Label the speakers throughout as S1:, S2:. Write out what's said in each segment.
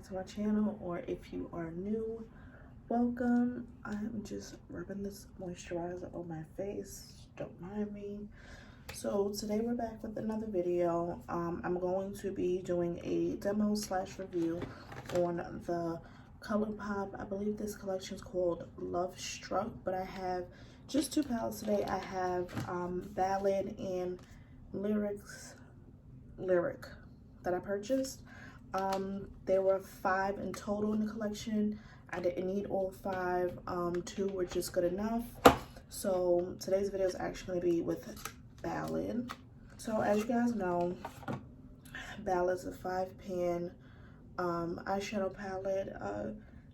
S1: to my channel, or if you are new, welcome. I'm just rubbing this moisturizer on my face, don't mind me. So today we're back with another video. I'm going to be doing a demo slash review on the Colourpop. I believe this collection is called Love Struck, but I have just two palettes today. I have Ballad and Lyric that I purchased. There were 5 in total in the collection. I didn't need all 5. 2 were just good enough. So today's video is actually going to be with Ballad. So as you guys know, Ballad is a 5-pan eyeshadow palette.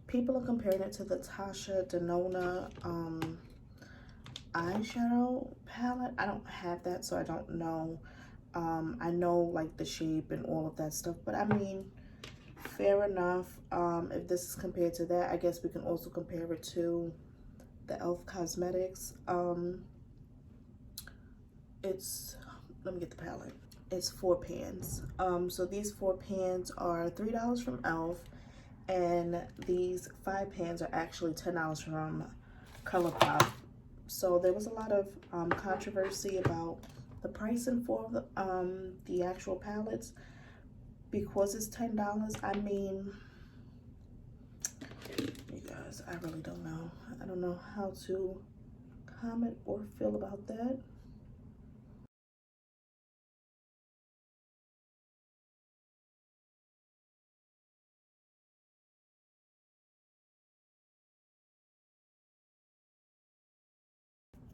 S1: People are comparing it to the Tasha Denona eyeshadow palette. I don't have that, so I don't know. I know like the shape and all of that stuff, but I mean, fair enough. If this is compared to that, I guess we can also compare it to the e.l.f. Cosmetics. Let me get the palette. It's 4 pans. So these 4 pans are $3 from e.l.f. and these 5 pans are actually $10 from Colourpop. So there was a lot of controversy about the pricing for the actual palettes because it's $10. I mean, you guys, I really don't know. I don't know how to comment or feel about that.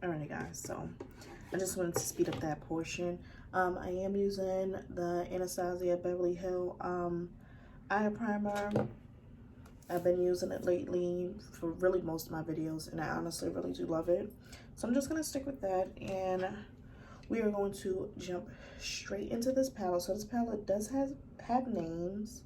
S1: Alrighty guys, so I just wanted to speed up that portion. I am using the Anastasia Beverly Hill eye primer. I've been using it lately for really most of my videos, and I honestly really do love it. So I'm just gonna stick with that, and we are going to jump straight into this palette. So this palette does have names,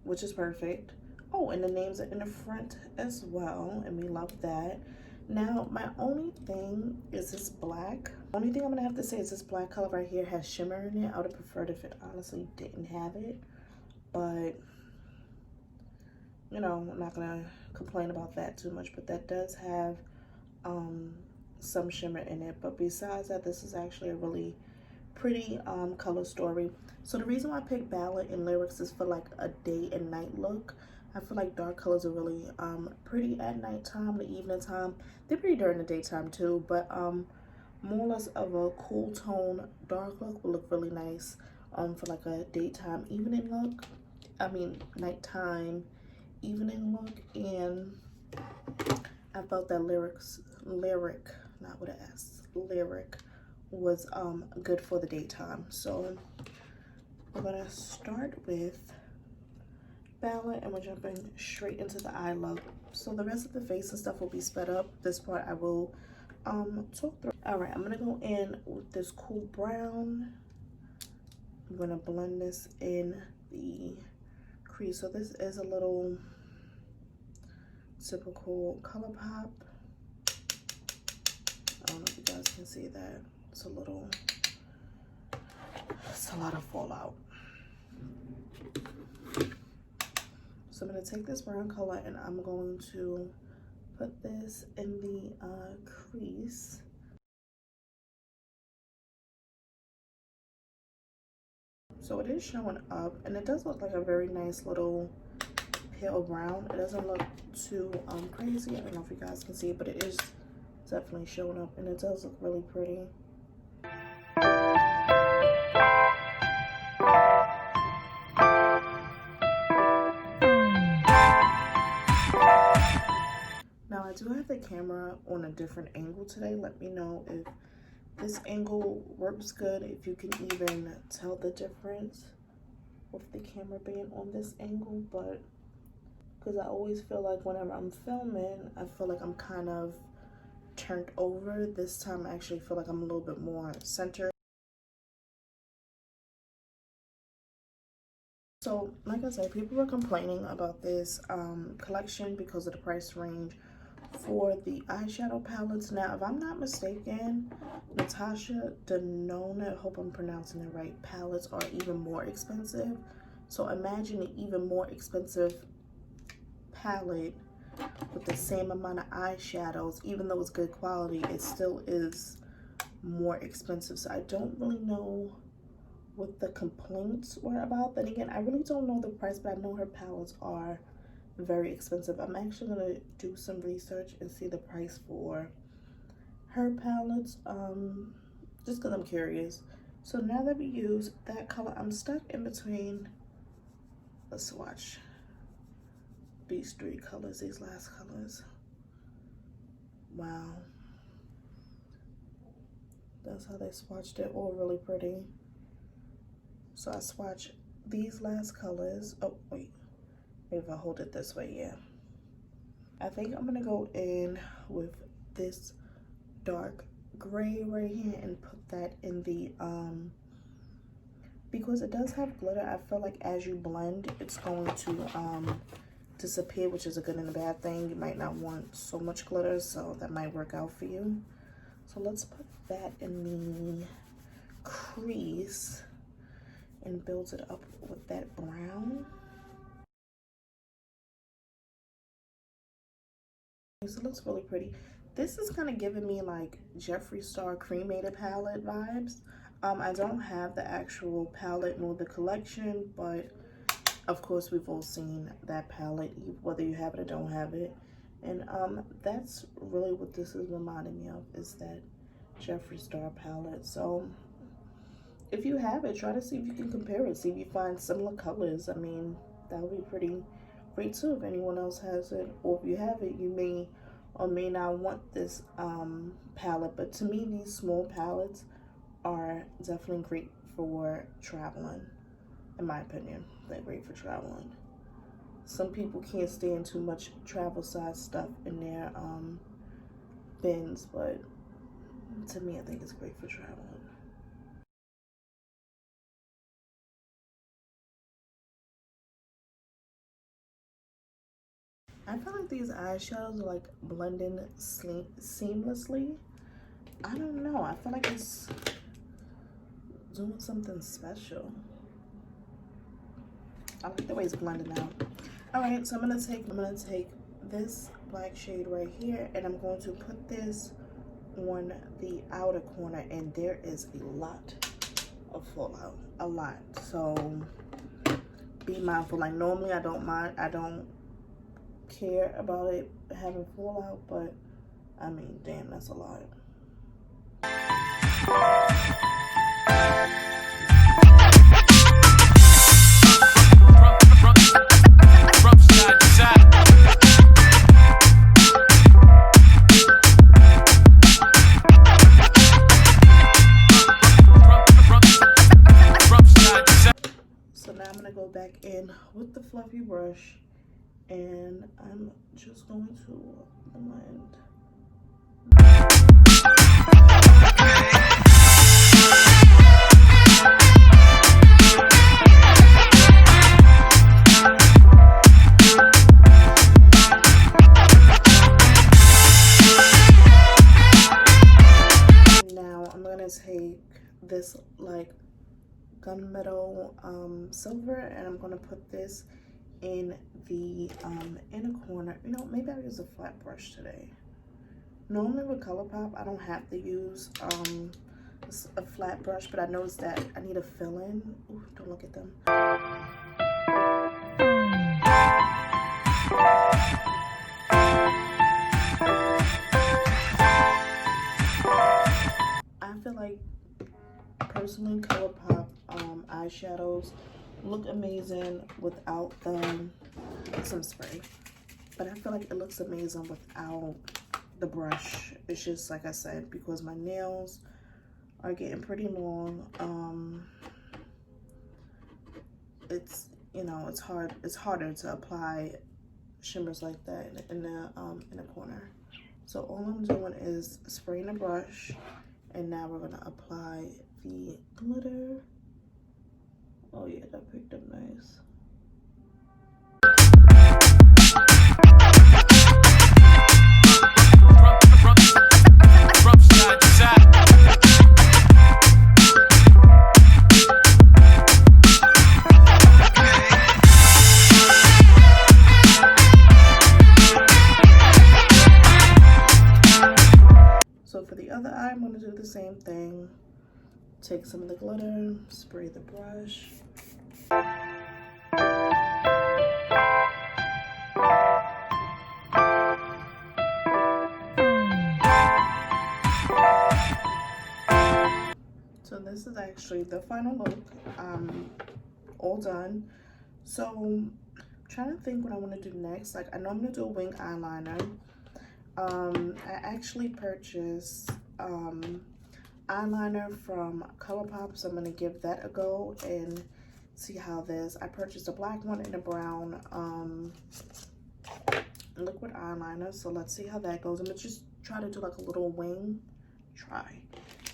S1: which is perfect. Oh, and the names are in the front as well, and we love that. Now, my only thing is this black. Only thing I'm gonna have to say is this black color right here has shimmer in it. I would have preferred if it honestly didn't have it, but you know, I'm not gonna complain about that too much, but that does have some shimmer in it. But besides that, this is actually a really pretty color story. So the reason why I picked Ballad and Lyrics is for like a day and night look. I feel like dark colors are really pretty at nighttime, the evening time. They're pretty during the daytime too, but more or less of a cool tone dark look will look really nice for like a daytime evening look. I mean nighttime evening look. And I felt that lyric not with an S, lyric was good for the daytime. So we're gonna start with Ballad and we're jumping straight into the eye look. So the rest of the face and stuff will be sped up. This part I will talk through. All right, I'm gonna go in with this cool brown. I'm gonna blend this in the crease. So this is a little typical Colourpop. I don't know if you guys can see that. It's a lot of fallout. So I'm going to take this brown color and I'm going to put this in the crease. So it is showing up, and it does look like a very nice little pale brown. It doesn't look too crazy. I don't know if you guys can see it, but it is definitely showing up, and it does look really pretty. Now I do have the camera on a different angle today. Let me know if this angle works good, if you can even tell the difference with the camera being on this angle. But because I always feel like whenever I'm filming, I feel like I'm kind of turned over. This time I actually feel like I'm a little bit more centered. So like I said, people were complaining about this collection because of the price range for the eyeshadow palettes. Now, if I'm not mistaken, Natasha Denona, I hope I'm pronouncing it right, palettes are even more expensive. So imagine an even more expensive palette with the same amount of eyeshadows. Even though it's good quality, it still is more expensive. So I don't really know what the complaints were about. Then again, I really don't know the price, but I know her palettes are very expensive. I'm actually gonna do some research and see the price for her palettes, just because I'm curious. So now that we use that color, I'm stuck in between, let's swatch these three colors, these last colors. Wow, that's how they swatched it. All really pretty. So I swatch these last colors. Oh wait, maybe if I hold it this way, yeah. I think I'm gonna go in with this dark gray right here and put that in the because it does have glitter. I feel like as you blend, it's going to disappear, which is a good and a bad thing. You might not want so much glitter, so that might work out for you. So let's put that in the crease and build it up with that brown. So it looks really pretty. This is kind of giving me like Jeffree Star cremated palette vibes. I don't have the actual palette nor the collection, but of course we've all seen that palette, whether you have it or don't have it. And that's really what this is reminding me of, is that Jeffree Star palette. So if you have it, try to see if you can compare it, see if you find similar colors. I mean, that would be pretty great too if anyone else has it, or if you have it, you may or may not want this palette. But to me, these small palettes are definitely great for traveling. In my opinion, they're great for traveling. Some people can't stand too much travel size stuff in their bins, but to me, I think it's great for traveling. I feel like these eyeshadows are like blending seamlessly. I don't know. I feel like it's doing something special. I like the way it's blending out. All right, so I'm gonna take this black shade right here, and I'm going to put this on the outer corner, and there is a lot of fallout, a lot. So be mindful. Like normally I don't care about it having fallout, but I mean, damn, that's a lot. So now I'm gonna go back in with the fluffy brush, and I'm just going to blend. Now I'm gonna take this like gunmetal silver, and I'm gonna put this in the inner corner. You know, maybe I'll use a flat brush today. Normally with Colourpop, I don't have to use a flat brush, but I noticed that I need a fill-in. Ooh, don't look at them. I feel like, personally, Colourpop eyeshadows look amazing without some spray, but I feel like it looks amazing without the brush. It's just like I said, because my nails are getting pretty long. It's, you know, it's harder to apply shimmers like that in the corner. So all I'm doing is spraying the brush, and now we're gonna apply the glitter. Oh yeah, that picked up nice. for the other eye, I'm going to do the same thing. Take some of the glitter, spray the brush. So this is actually the final look. All done. So I'm trying to think what I want to do next. Like, I know I'm going to do a wing eyeliner. I actually purchased eyeliner from Colourpop, so I'm going to give that a go and see how this. I purchased a black one and a brown liquid eyeliner, so let's see how that goes. I'm going to just try to do like a little wing try.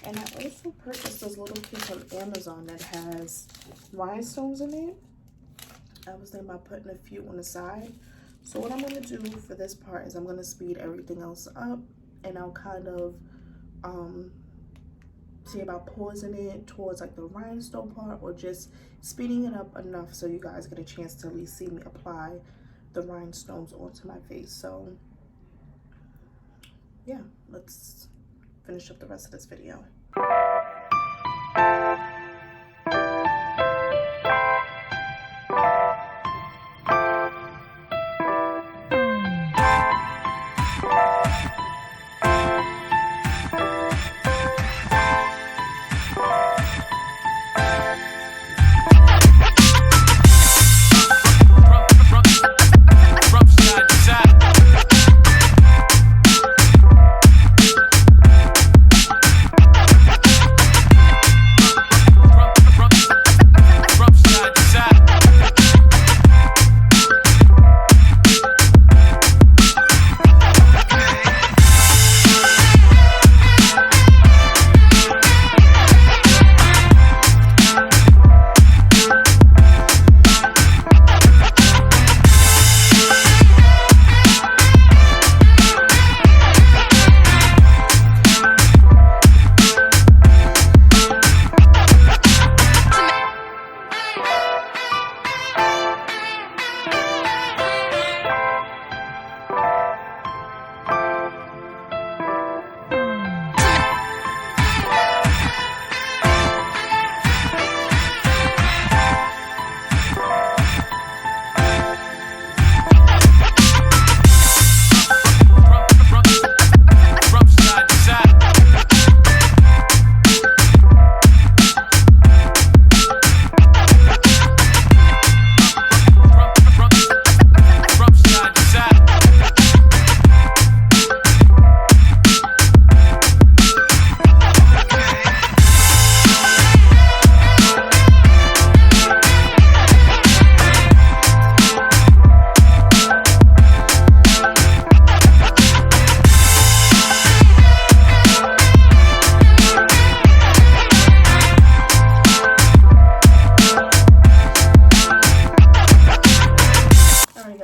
S1: And I also purchased this little kit from Amazon that has rhinestones in it. I was thinking about putting a few on the side. So what I'm going to do for this part is I'm going to speed everything else up, and I'll kind of see about pausing it towards like the rhinestone part, or just speeding it up enough so you guys get a chance to at least see me apply the rhinestones onto my face. So yeah, let's finish up the rest of this video.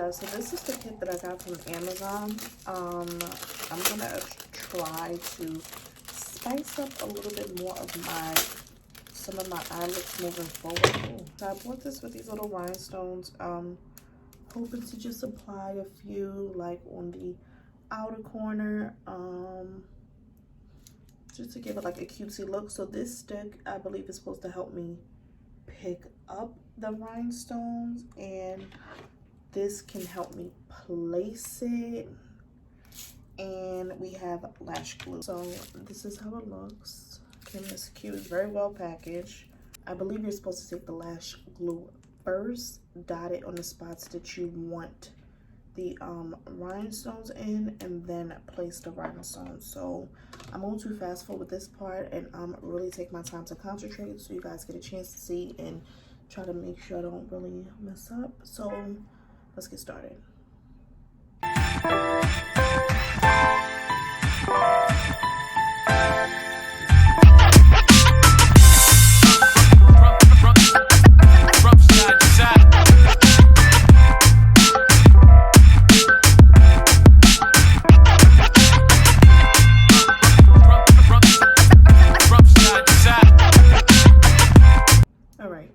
S1: So this is the kit that I got from Amazon. I'm gonna try to spice up a little bit more of some of my eye looks moving forward. So I bought this with these little rhinestones. Hoping to just apply a few like on the outer corner, just to give it like a cutesy look. So this stick, I believe, is supposed to help me pick up the rhinestones, and this can help me place it. And we have lash glue. So this is how it looks. Came in this cute, very well packaged. I believe you're supposed to take the lash glue first, dot it on the spots that you want the rhinestones in, and then place the rhinestones. So I'm going to fast forward this part and really take my time to concentrate so you guys get a chance to see and try to make sure I don't really mess up. So let's get started.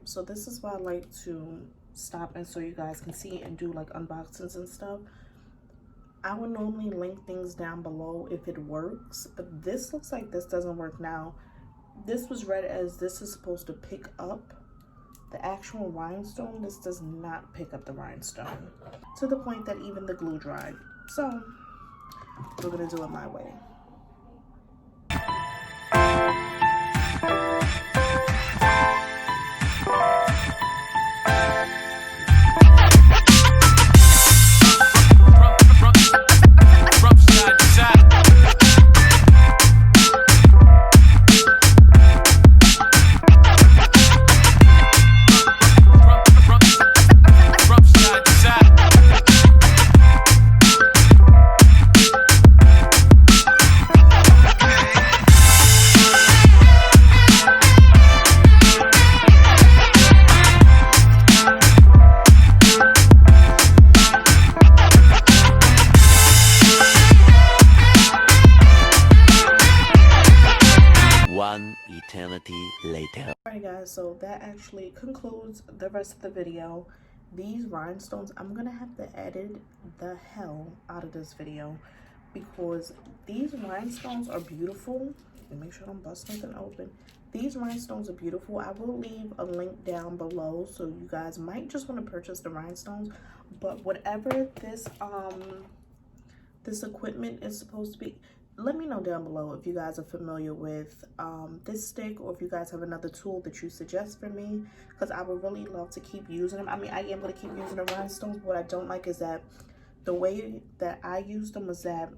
S1: So this is why I like to stop and so you guys can see and do like unboxings and stuff. I would normally link things down below if it works, but this looks like this doesn't work now. This was read as this is supposed to pick up the actual rhinestone. This does not pick up the rhinestone to the point that even the glue dried. So we're gonna do it my way.
S2: One eternity later.
S1: Alright guys, so that actually concludes the rest of the video. These rhinestones, I'm gonna have to edit the hell out of this video because these rhinestones are beautiful. Let me make sure I don't bust nothing open. These rhinestones are beautiful. I will leave a link down below so you guys might just want to purchase the rhinestones. But whatever this equipment is supposed to be, let me know down below if you guys are familiar with this stick, or if you guys have another tool that you suggest for me, because I would really love to keep using them. I mean, I am going to keep using the rhinestones, but what I don't like is that the way that I used them was that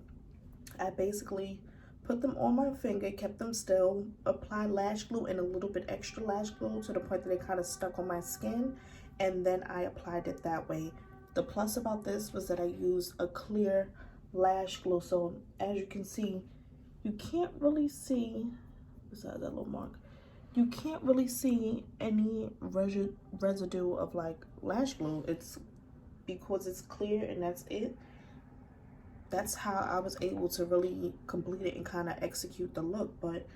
S1: I basically put them on my finger, kept them still, applied lash glue and a little bit extra lash glue to the point that they kind of stuck on my skin, and then I applied it that way. The plus about this was that I used a clear lash glue, so as you can see, you can't really see, besides that little mark, you can't really see any residue of like lash glue. It's because it's clear and that's it. That's how I was able to really complete it and kind of execute the look. But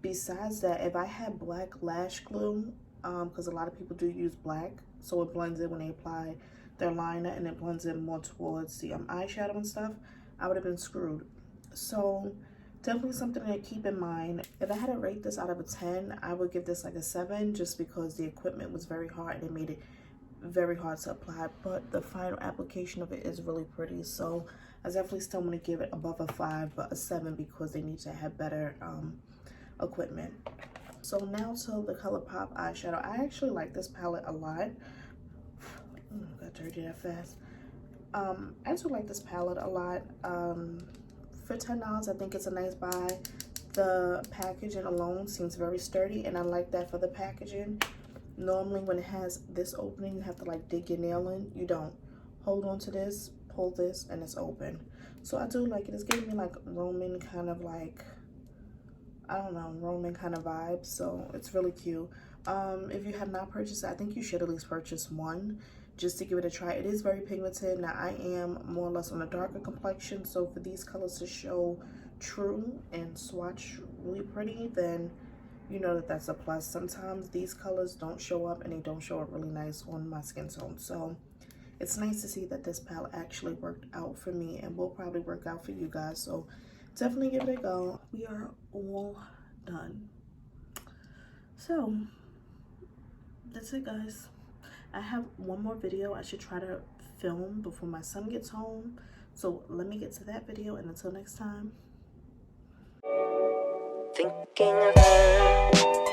S1: besides that, if I had black lash glue, because a lot of people do use black, so it blends in when they apply their liner and it blends in more towards the eyeshadow and stuff, I would have been screwed. So definitely something to keep in mind. If I had to rate this out of a 10, I would give this like a 7, just because the equipment was very hard and it made it very hard to apply, but the final application of it is really pretty. So I definitely still want to give it above a 5, but a 7 because they need to have better equipment. So now to the Colourpop eyeshadow. I actually like this palette a lot. Oh, got dirty that fast. I actually like this palette a lot. For $10, I think it's a nice buy. The packaging alone seems very sturdy, and I like that for the packaging. Normally when it has this opening, you have to like dig your nail in. You don't. Hold on to this, pull this, and it's open. So I do like it. It's giving me like Roman kind of like, I don't know, Roman kind of vibes. So it's really cute. If you have not purchased it, I think you should at least purchase one just to give it a try. It is very pigmented. Now I am more or less on a darker complexion, so for these colors to show true and swatch really pretty, then you know that that's a plus. Sometimes these colors don't show up and they don't show up really nice on my skin tone. So it's nice to see that this palette actually worked out for me and will probably work out for you guys. So definitely give it a go. We are all done. So that's it, guys. I have one more video I should try to film before my son gets home. So let me get to that video, and until next time.
S2: Thinking of her.